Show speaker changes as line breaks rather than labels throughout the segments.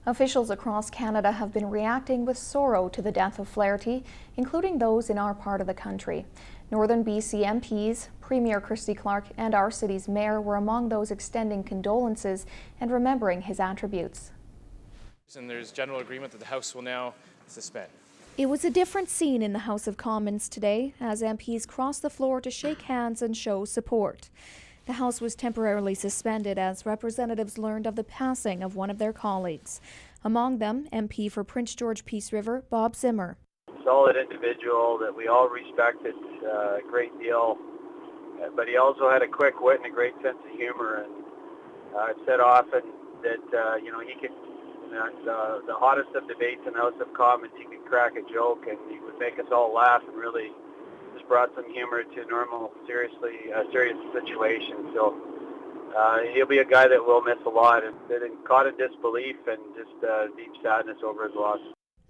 Officials across Canada have been reacting with sorrow to the death of Flaherty, including those in our part of the country. Northern BC MPs, Premier Christy Clark and our city's mayor were among those extending condolences and remembering his attributes.
And there's general agreement that the House will now suspend.
It was a different scene in the House of Commons today as MPs crossed the floor to shake hands and show support. The House was temporarily suspended as representatives learned of the passing of one of their colleagues. Among them, MP for Prince George Peace River, Bob Zimmer.
Solid individual that we all respected a great deal, but he also had a quick wit and a great sense of humor. And I've said often that he could, the hottest of debates in the House of Commons, he could crack a joke and he would make us all laugh and really just brought some humor to normal, serious situation. So he'll be a guy that we'll miss a lot, and been caught in disbelief and just deep sadness over his loss.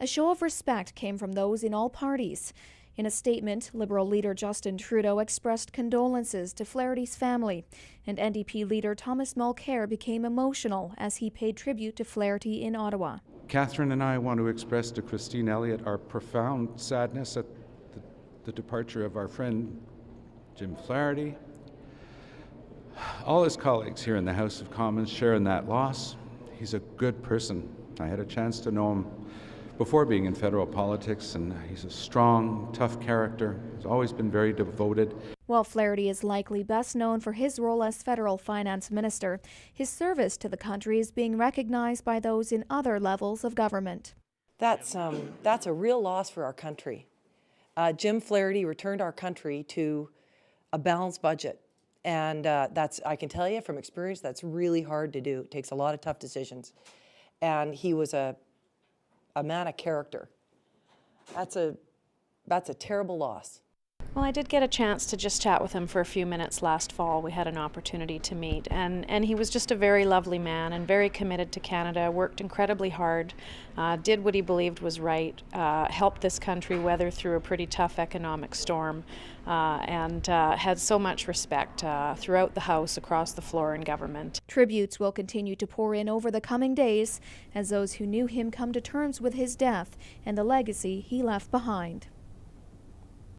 A show of respect came from those in all parties. In a statement, Liberal leader Justin Trudeau expressed condolences to Flaherty's family, and NDP leader Thomas Mulcair became emotional as he paid tribute to Flaherty in Ottawa.
Catherine and I want to express to Christine Elliott our profound sadness at the departure of our friend Jim Flaherty. All his colleagues here in the House of Commons share in that loss. He's a good person. I had a chance to know him before being in federal politics, and he's a strong, tough character. He's always been very devoted.
While Flaherty is likely best known for his role as federal finance minister, his service to the country is being recognized by those in other levels of government.
That's a real loss for our country. Jim Flaherty returned our country to a balanced budget. And I can tell you from experience, that's really hard to do. It takes a lot of tough decisions. And he was a man of character. That's a terrible loss.
Well, I did get a chance to just chat with him for a few minutes last fall. We had an opportunity to meet, and he was just a very lovely man and very committed to Canada, worked incredibly hard, did what he believed was right, helped this country weather through a pretty tough economic storm, and had so much respect throughout the House, across the floor in government.
Tributes will continue to pour in over the coming days as those who knew him come to terms with his death and the legacy he left behind.